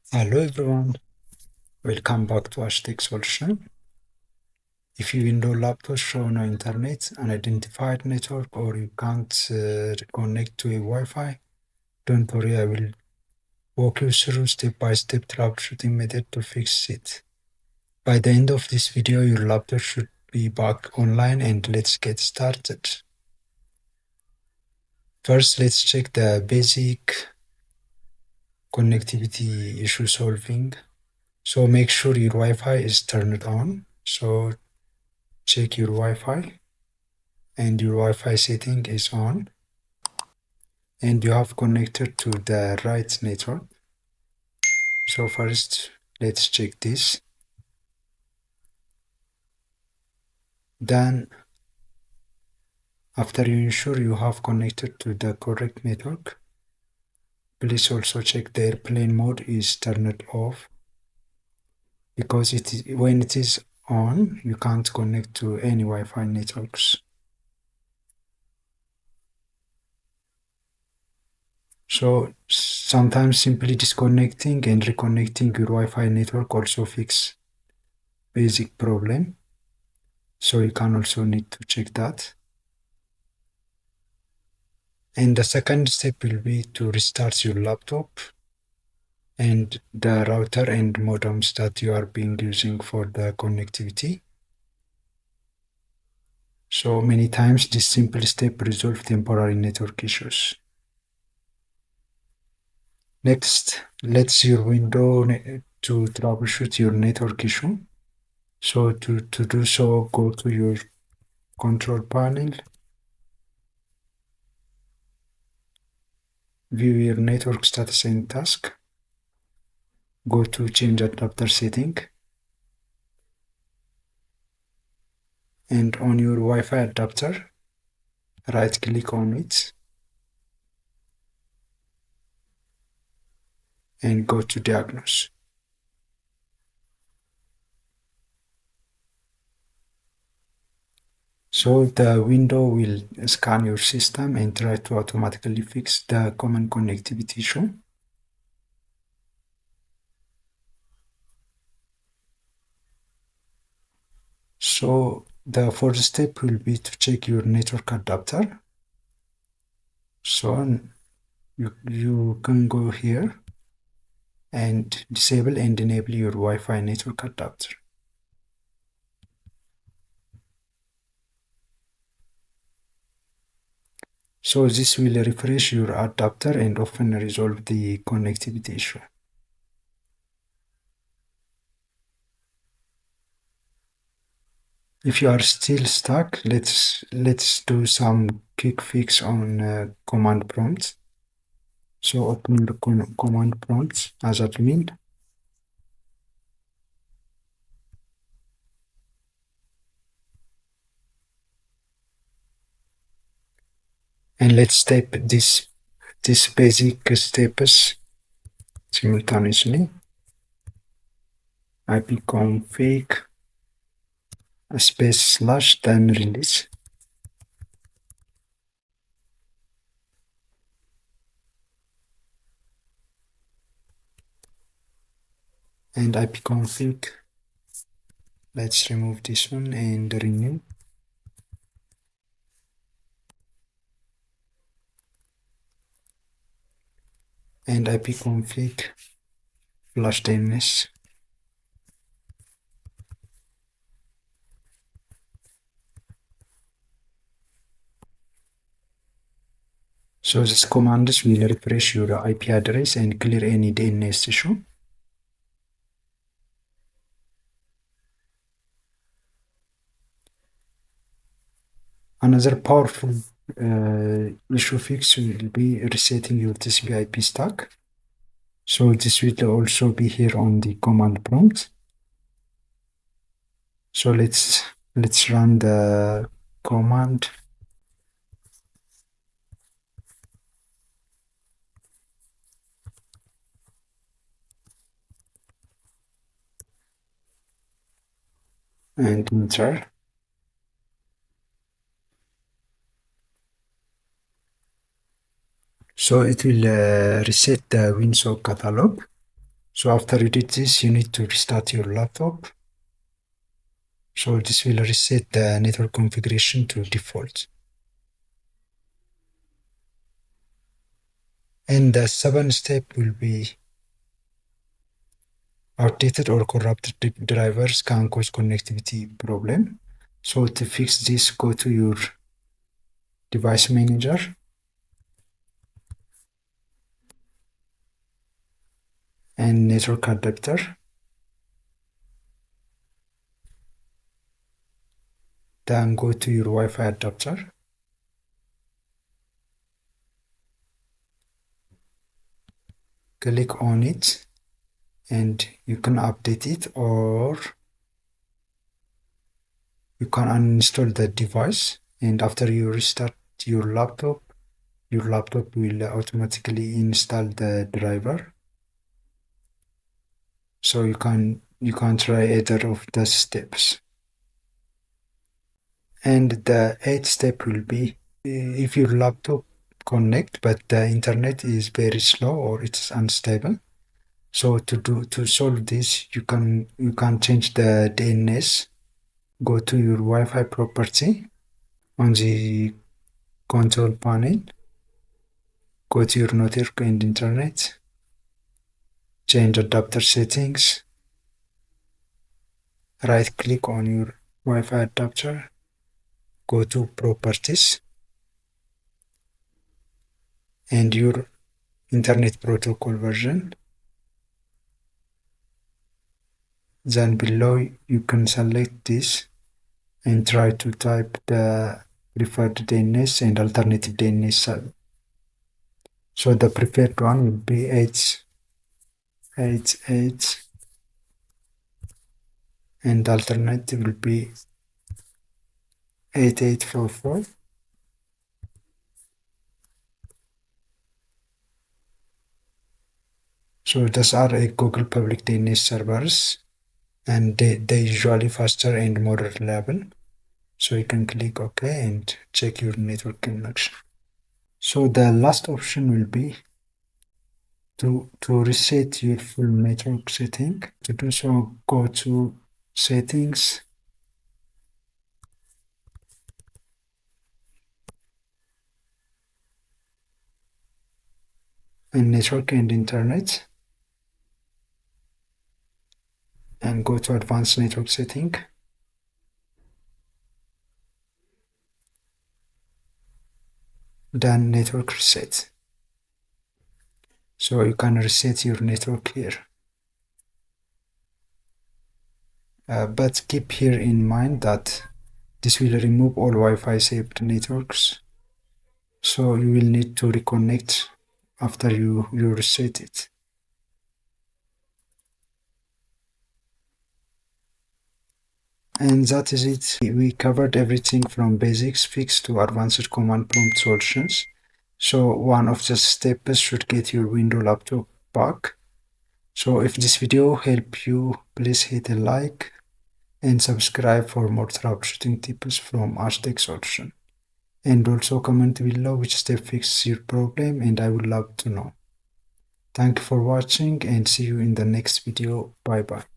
Hello everyone, welcome back to Hashtag Solution. If your Windows laptop show no internet, unidentified network, or you can't connect to a Wi-Fi, don't worry, I will walk you through step-by-step troubleshooting method to fix it. By the end of this video, your laptop should be back online, and let's get started. First, let's check the basic connectivity issue solving. So make sure your Wi-Fi is turned on. So check your Wi-Fi and your Wi-Fi setting is on and you have connected to the right network. So first let's check this. Then after you ensure you have connected to the correct network, please also check the airplane mode is turned off, because when it is on, you can't connect to any Wi-Fi networks. So sometimes simply disconnecting and reconnecting your Wi-Fi network also fix basic problem. So you can also need to check that. And the second step will be to restart your laptop and the router and modems that you are being using for the connectivity. So many times this simple step resolve temporary network issues. Next, let's use window to troubleshoot your network issue. So to do so, go to your control panel, view your network status and task, go to change adapter setting, and on your Wi-Fi adapter, right click on it and go to diagnose. So the window will scan your system and try to automatically fix the common connectivity issue. So the fourth step will be to check your network adapter. So you can go here and disable and enable your Wi-Fi network adapter. So this will refresh your adapter and often resolve the connectivity issue. If you are still stuck, let's do some quick fix on command prompt. So open the command prompt as admin. And let's type these basic steps simultaneously. ipconfig space / then release. And ipconfig, let's remove this one and renew. And ipconfig /dns. So this commands will refresh your IP address and clear any DNS issue. Another powerful issue fix will be resetting your TCP/IP stack. So this will also be here on the command prompt. So let's run the command. And enter. So it will reset the WinSock catalog. So after you did this, you need to restart your laptop. So this will reset the network configuration to default. And the seventh step will be outdated or corrupted drivers can cause connectivity problem. So to fix this, go to your device manager and network adapter. Then go to your Wi-Fi adapter. Click on it and you can update it, or you can uninstall the device, and after you restart your laptop will automatically install the driver. So you can try either of the steps. And the eighth step will be if your laptop connect but the internet is very slow or it's unstable. So to solve this, you can change the DNS. Go to your Wi-Fi property on the control panel. Go to your network and internet. Change adapter settings. Right click on your Wi-Fi adapter. Go to properties and your internet protocol version. Then below you can select this and try to type the preferred DNS and alternative DNS. So the preferred one will be 888 and alternative will be 8844. So those are a Google public DNS servers, and they usually faster and more reliable. So you can click OK and check your network connection. So the last option will be to reset your full network setting. To do so, go to settings, and network and internet, and go to advanced network setting. Then network reset. So you can reset your network here. But keep here in mind that this will remove all Wi-Fi saved networks. So you will need to reconnect after you reset it. And that is it. We covered everything from basics fix to advanced command prompt solutions. So one of the steps should get your Windows laptop back. So if this video helped you, please hit a like and subscribe for more troubleshooting tips from Hashtag Solution. And also comment below which step fixes your problem, and I would love to know. Thank you for watching and see you in the next video. Bye bye.